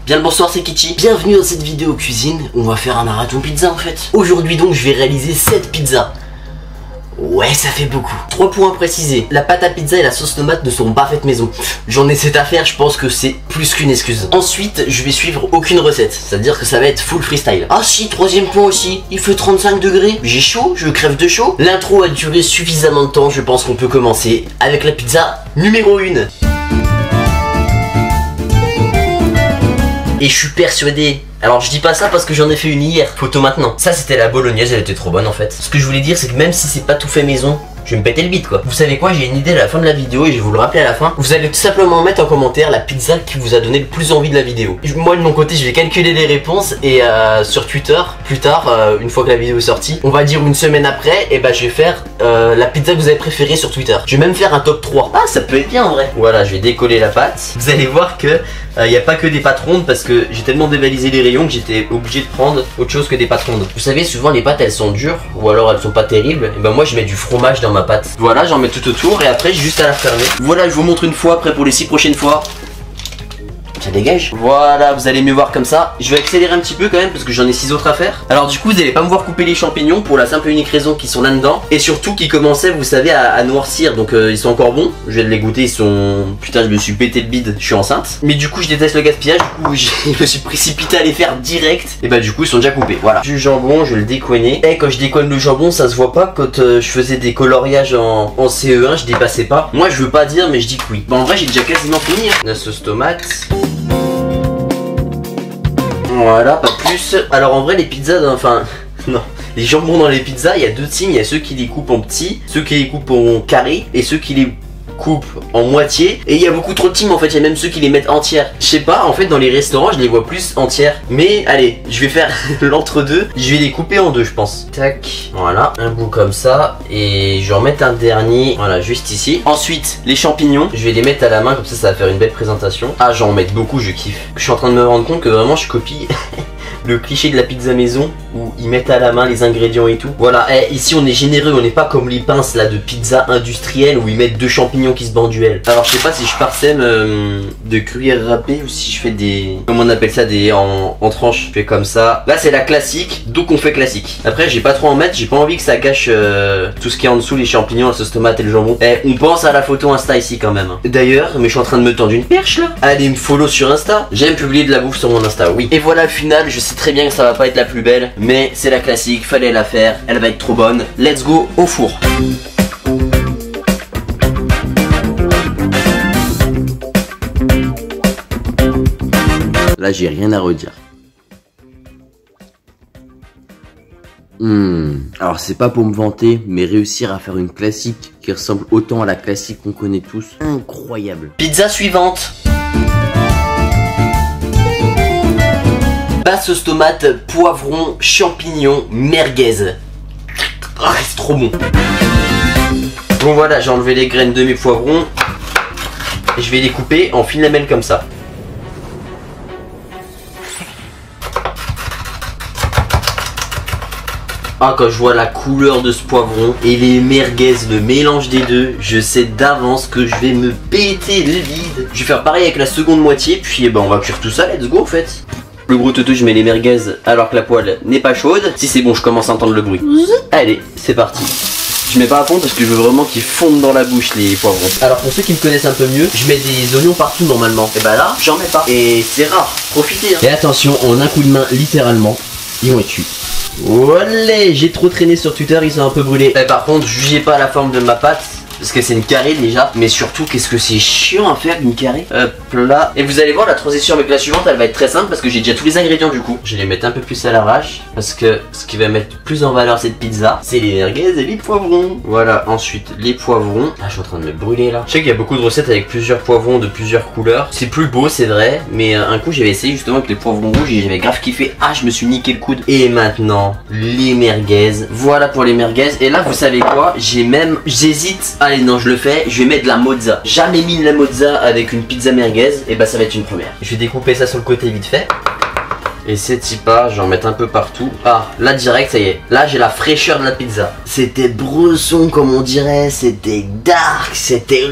Bien le bonsoir, c'est Kichi. Bienvenue dans cette vidéo cuisine. On va faire un marathon pizza en fait. Aujourd'hui donc je vais réaliser 7 pizzas. Ouais, ça fait beaucoup. 3 points précisés. La pâte à pizza et la sauce tomate ne seront pas faites maison. J'en ai cette affaire, je pense que c'est plus qu'une excuse. Ensuite, je vais suivre aucune recette. C'est-à-dire que ça va être full freestyle. Ah si, troisième point aussi. Il fait 35 degrés. J'ai chaud, je crève de chaud. L'intro a duré suffisamment de temps. Je pense qu'on peut commencer avec la pizza numéro 1. Et je suis persuadé. Alors je dis pas ça parce que j'en ai fait une hier, photo maintenant. Ça c'était la bolognaise, elle était trop bonne en fait. Ce que je voulais dire c'est que même si c'est pas tout fait maison, je vais me péter le bide quoi. Vous savez quoi, j'ai une idée à la fin de la vidéo et je vais vous le rappeler à la fin. Vous allez tout simplement mettre en commentaire la pizza qui vous a donné le plus envie de la vidéo. Moi de mon côté je vais calculer les réponses et sur Twitter, plus tard, une fois que la vidéo est sortie, on va dire une semaine après, et bah je vais faire la pizza que vous avez préférée sur Twitter. Je vais même faire un top 3. Ah ça peut être bien en vrai. Voilà, je vais décoller la pâte. Vous allez voir que il n'y a pas que des pâtes rondes parce que j'ai tellement dévalisé les rayons que j'étais obligé de prendre autre chose que des pâtes rondes. Vous savez, souvent les pâtes elles sont dures ou alors elles sont pas terribles. Et ben moi je mets du fromage dans ma pâte. Voilà, j'en mets tout autour et après j'ai juste à la fermer. Voilà, je vous montre une fois, après pour les 6 prochaines fois. Ça dégage. Voilà, vous allez mieux voir comme ça. Je vais accélérer un petit peu quand même parce que j'en ai 6 autres à faire. Alors du coup vous allez pas me voir couper les champignons pour la simple et unique raison qu'ils sont là-dedans. Et surtout qu'ils commençaient, vous savez, à noircir. Donc ils sont encore bons. Je vais les goûter, ils sont... Putain, je me suis pété le bide, je suis enceinte. Mais du coup je déteste le gaspillage. Du coup je me suis précipité à les faire direct. Et bah du coup ils sont déjà coupés, voilà. Du jambon, je vais le décoiner. Et quand je décoine le jambon, ça se voit pas. Quand je faisais des coloriages en CE1, je dépassais pas. Moi je veux pas dire mais je dis que oui. Bah en vrai j'ai déjà quasiment fini hein. La sauce tomate. Voilà, pas plus. Alors en vrai les pizzas, enfin non, les jambons dans les pizzas, il y a deux teams. Il y a ceux qui les coupent en petits, ceux qui les coupent en carré et ceux qui les coupent en moitié. Et il y a beaucoup trop de teams en fait. Il y a même ceux qui les mettent entières. Je sais pas, en fait dans les restaurants je les vois plus entières. Mais allez, je vais faire l'entre-deux. Je vais les couper en deux je pense. Tac, voilà, un bout comme ça. Et je vais en mettre un dernier, voilà, juste ici. Ensuite les champignons, je vais les mettre à la main. Comme ça va faire une belle présentation. Ah j'en mets beaucoup, je kiffe. Je suis en train de me rendre compte que vraiment je copie le cliché de la pizza maison où ils mettent à la main les ingrédients et tout. Voilà, ici on est généreux, on n'est pas comme les pinces là de pizza industrielle où ils mettent deux champignons qui se battent en duel. Alors je sais pas si je parsème de gruyère râpée ou si je fais des... Comment on appelle ça, des en tranches. Je fais comme ça. Là c'est la classique, donc on fait classique. Après j'ai pas trop en mettre, j'ai pas envie que ça gâche tout ce qui est en dessous, les champignons, la sauce tomate et le jambon. On pense à la photo Insta ici quand même. D'ailleurs, mais je suis en train de me tendre une perche là. Allez me follow sur Insta. J'aime publier de la bouffe sur mon Insta, oui. Et voilà, au final, je sais très bien que ça va pas être la plus belle, mais c'est la classique, fallait la faire, elle va être trop bonne. Let's go au four. Là j'ai rien à redire. Alors c'est pas pour me vanter, mais réussir à faire une classique qui ressemble autant à la classique qu'on connaît tous, incroyable. Pizza suivante. Base sauce tomate, poivron, champignons, merguez. Oh, c'est trop bon. Bon voilà, j'ai enlevé les graines de mes poivrons. Et je vais les couper en fines lamelles comme ça. Ah, quand je vois la couleur de ce poivron et les merguez, le mélange des deux, je sais d'avance que je vais me péter le bide. Je vais faire pareil avec la seconde moitié, puis on va cuire tout ça, let's go en fait. Le gros toutou, je mets les merguez alors que la poêle n'est pas chaude. Si c'est bon, je commence à entendre le bruit. Allez, c'est parti. Je mets pas à fond parce que je veux vraiment qu'ils fondent dans la bouche les poivrons. Alors pour ceux qui me connaissent un peu mieux, je mets des oignons partout normalement. Et bah là, j'en mets pas. Et c'est rare, profitez hein. Et attention, en un coup de main, littéralement, ils vont être cuits. Olé, j'ai trop traîné sur Twitter, ils sont un peu brûlés. Et par contre, jugez pas la forme de ma pâte. Parce que c'est une carré déjà. Mais surtout, qu'est-ce que c'est chiant à faire une carré. Hop là. Et vous allez voir, la transition avec la suivante, elle va être très simple parce que j'ai déjà tous les ingrédients du coup. Je vais les mettre un peu plus à l'arrache. Parce que ce qui va mettre plus en valeur cette pizza, c'est les merguez et les poivrons. Voilà, ensuite les poivrons. Ah, je suis en train de me brûler là. Je sais qu'il y a beaucoup de recettes avec plusieurs poivrons de plusieurs couleurs. C'est plus beau, c'est vrai. Mais un coup, j'avais essayé justement avec les poivrons rouges et j'avais grave kiffé. Ah, je me suis niqué le coude. Et maintenant, les merguez. Voilà pour les merguez. Et là, vous savez quoi? J'hésite. Allez, non, je le fais. Je vais mettre de la mozza. Jamais mis de la mozza avec une pizza merguez. Et bah, ça va être une première. Je vais découper ça sur le côté vite fait. Et ces typas, j'en mets un peu partout. Ah, là direct, ça y est. Là, j'ai la fraîcheur de la pizza. C'était bresson, comme on dirait. C'était dark. C'était...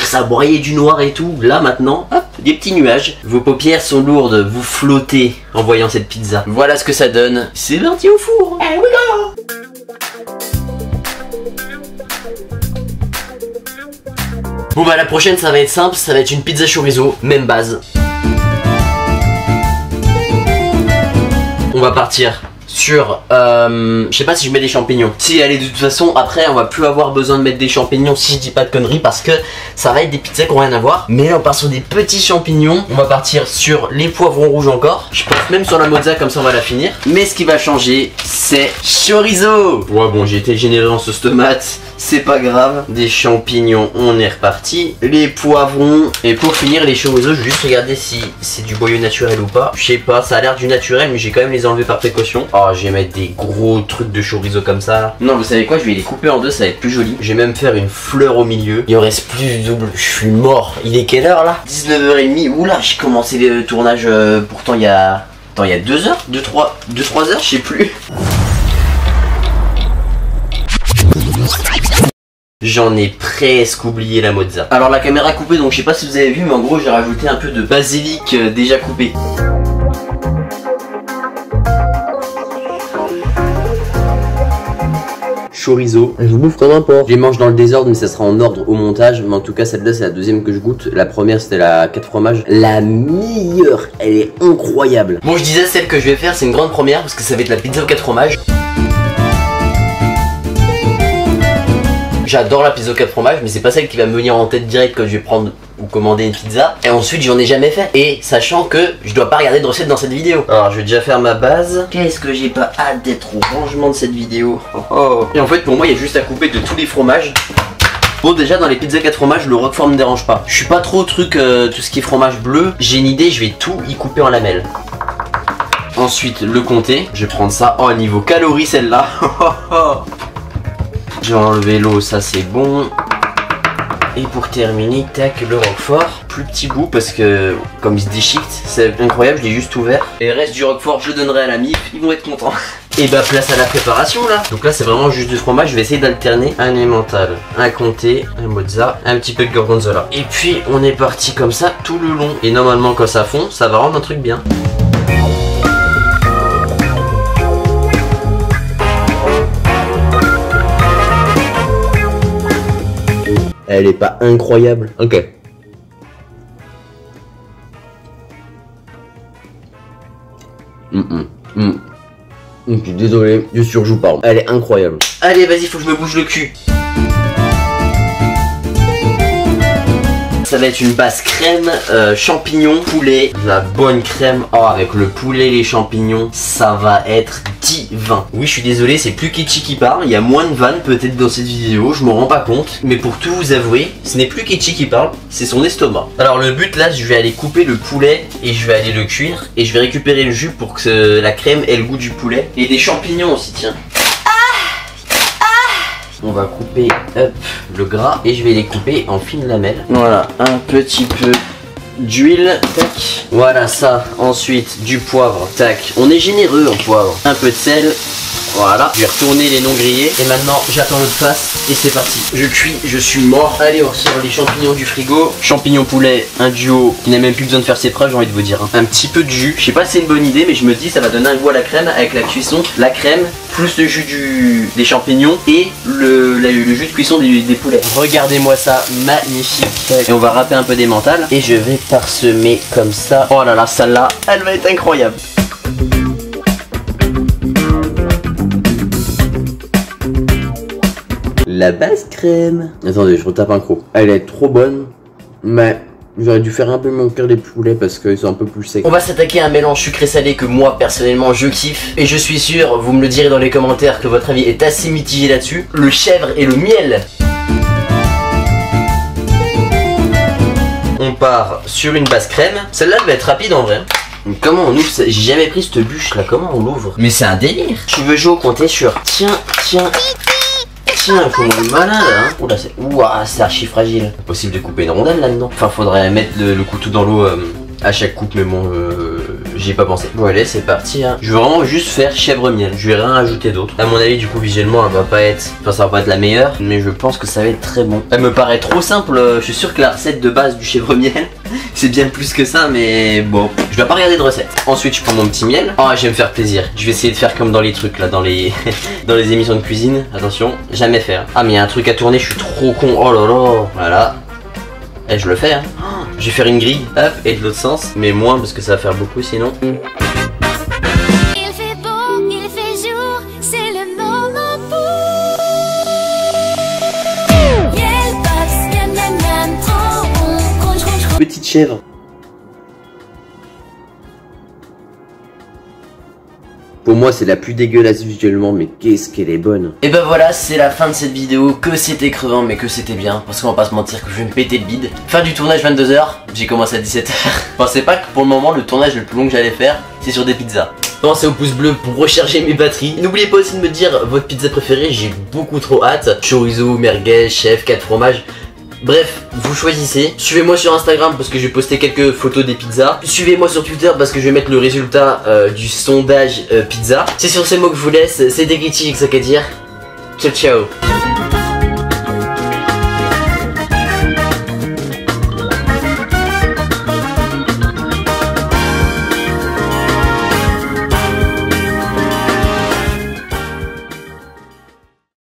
ça broyait du noir et tout. Là, maintenant, hop, des petits nuages. Vos paupières sont lourdes. Vous flottez en voyant cette pizza. Voilà ce que ça donne. C'est parti au four. Here we go. Bon bah la prochaine ça va être simple, ça va être une pizza chorizo, même base. On va partir sur, je sais pas si je mets des champignons. Si allez, de toute façon après on va plus avoir besoin de mettre des champignons si je dis pas de conneries, parce que ça va être des pizzas qui ont rien à voir. Mais là on part sur des petits champignons. On va partir sur les poivrons rouges encore. Je pense même sur la mozza, comme ça on va la finir. Mais ce qui va changer c'est chorizo. Ouais bon, j'ai été généreux en sauce tomate, c'est pas grave. Des champignons, on est reparti. Les poivrons. Et pour finir les chorizo, je vais juste regarder si c'est du boyau naturel ou pas. Je sais pas, ça a l'air du naturel mais j'ai quand même les enlever par précaution. Oh, je vais mettre des gros trucs de chorizo comme ça là. Non, vous savez quoi, je vais les couper en deux, ça va être plus joli. Je vais même faire une fleur au milieu. Il en reste plus du double. Je suis mort. Il est quelle heure là? 19h30. Oula, j'ai commencé le tournage pourtant il y a... Attends, il y a 2 heures 2-3 heures, je sais plus. J'en ai presque oublié la mozza. Alors la caméra coupée, donc je sais pas si vous avez vu, mais en gros j'ai rajouté un peu de basilic déjà coupé. Chorizo, je bouffe comme un porc. Je les mange dans le désordre mais ça sera en ordre au montage. Mais en tout cas celle-là c'est la deuxième que je goûte. La première c'était la 4 fromages. La meilleure, elle est incroyable. Bon, je disais celle que je vais faire c'est une grande première parce que ça va être la pizza aux 4 fromages. J'adore la pizza aux 4 fromages, mais c'est pas celle qui va me venir en tête direct quand je vais prendre ou commander une pizza. Et ensuite j'en ai jamais fait. Et sachant que je dois pas regarder de recette dans cette vidéo. Alors je vais déjà faire ma base. Qu'est-ce que j'ai pas hâte d'être au rangement de cette vidéo. Et en fait pour moi il y a juste à couper de tous les fromages. Bon, déjà dans les pizzas 4 fromages le roquefort me dérange pas. Je suis pas trop truc tout ce qui est fromage bleu. J'ai une idée, je vais tout y couper en lamelles. Ensuite le comté. Je vais prendre ça. Oh, niveau calories celle-là. Je vais enlever l'eau, ça c'est bon. Et pour terminer, tac, le roquefort. Plus petit bout parce que comme il se déchiquette, c'est incroyable, je l'ai juste ouvert. Et le reste du roquefort, je le donnerai à la MIF, ils vont être contents. Et bah place à la préparation là. Donc là c'est vraiment juste du fromage, je vais essayer d'alterner un emmental, un comté, un mozza, un petit peu de gorgonzola. Et puis on est parti comme ça tout le long. Et normalement quand ça fond, ça va rendre un truc bien. Elle est pas incroyable. Ok. Je suis désolé, je surjoue pas. Elle est incroyable. Allez, vas-y, faut que je me bouge le cul. Ça va être une base crème, champignons, poulet, la bonne crème. Oh, avec le poulet, les champignons, ça va être divin. Oui, je suis désolé, c'est plus Ketchy qui parle. Il y a moins de vannes peut-être dans cette vidéo, je m'en rends pas compte. Mais pour tout vous avouer, ce n'est plus Ketchy qui parle, c'est son estomac. Alors le but là, je vais aller couper le poulet et je vais aller le cuire. Et je vais récupérer le jus pour que la crème ait le goût du poulet. Et des champignons aussi, tiens. On va couper hop, le gras et je vais les couper en fines lamelles. Voilà, un petit peu d'huile, tac. Voilà ça, ensuite du poivre, tac. On est généreux en poivre. Un peu de sel. Voilà, je vais retourner les non grillés. Et maintenant j'attends l'autre face et c'est parti. Je cuis, je suis mort. Allez, on ressort les champignons du frigo. Champignons poulet, un duo qui n'a même plus besoin de faire ses preuves, j'ai envie de vous dire. Un petit peu de jus. Je sais pas si c'est une bonne idée, mais je me dis ça va donner un goût à la crème avec la cuisson. La crème plus le jus des champignons et le jus de cuisson des poulets. Regardez-moi ça, magnifique. Et on va râper un peu d'emmental. Et je vais parsemer comme ça. Oh là là, celle-là, elle va être incroyable. La base crème. Attendez, je retape un croc. Elle est trop bonne, mais j'aurais dû faire un peu mon cœur les poulets parce qu'ils sont un peu plus secs. On va s'attaquer à un mélange sucré-salé que moi personnellement je kiffe. Et je suis sûr, vous me le direz dans les commentaires, que votre avis est assez mitigé là-dessus. Le chèvre et le miel. On part sur une base crème. Celle-là va être rapide en vrai. Comment on ouvre ça? J'ai jamais pris cette bûche là, comment on l'ouvre? Mais c'est un délire. Tu veux jouer au compter sur... Tiens. Tiens, faut le malin là, hein. Oula, c'est archi fragile. Impossible de couper une rondelle là-dedans. Enfin, faudrait mettre le couteau dans l'eau à chaque coupe, mais bon, J'y ai pas pensé. Bon allez, c'est parti hein. Je vais vraiment juste faire chèvre miel. Je vais rien ajouter d'autre. À mon avis, du coup, visuellement, elle va pas être... Enfin, ça va pas être la meilleure. Mais je pense que ça va être très bon. Elle me paraît trop simple. Je suis sûr que la recette de base du chèvre miel, c'est bien plus que ça. Mais bon, je vais pas regarder de recette. Ensuite, je prends mon petit miel. Oh, je vais me faire plaisir. Je vais essayer de faire comme dans les trucs là, dans les dans les émissions de cuisine. Attention, jamais faire. Ah, mais il y a un truc à tourner. Je suis trop con. Oh là là. Voilà. Et je le fais hein. Je vais faire une grille, hop, et de l'autre sens, mais moins parce que ça va faire beaucoup sinon. Il fait beau, il fait jour, c'est le moment pour Miel passe, miam miam miam, trop bon, ronge ronge ronge. Petite chèvre. Pour moi c'est la plus dégueulasse visuellement, mais qu'est-ce qu'elle est bonne. Et ben voilà, c'est la fin de cette vidéo. Que c'était crevant mais que c'était bien, parce qu'on va pas se mentir que je vais me péter le bide. Fin du tournage 22h, j'ai commencé à 17h. Je pensais pas que pour le moment le tournage le plus long que j'allais faire, c'est sur des pizzas. Pensez au pouce bleu pour recharger mes batteries. N'oubliez pas aussi de me dire votre pizza préférée, j'ai beaucoup trop hâte. Chorizo, merguez, chef, 4 fromages. Bref, vous choisissez. Suivez-moi sur Instagram parce que je vais poster quelques photos des pizzas. Suivez-moi sur Twitter parce que je vais mettre le résultat du sondage pizza. C'est sur ces mots que je vous laisse. C'était Gritty, j'ai que ça qu'à dire. Ciao ciao.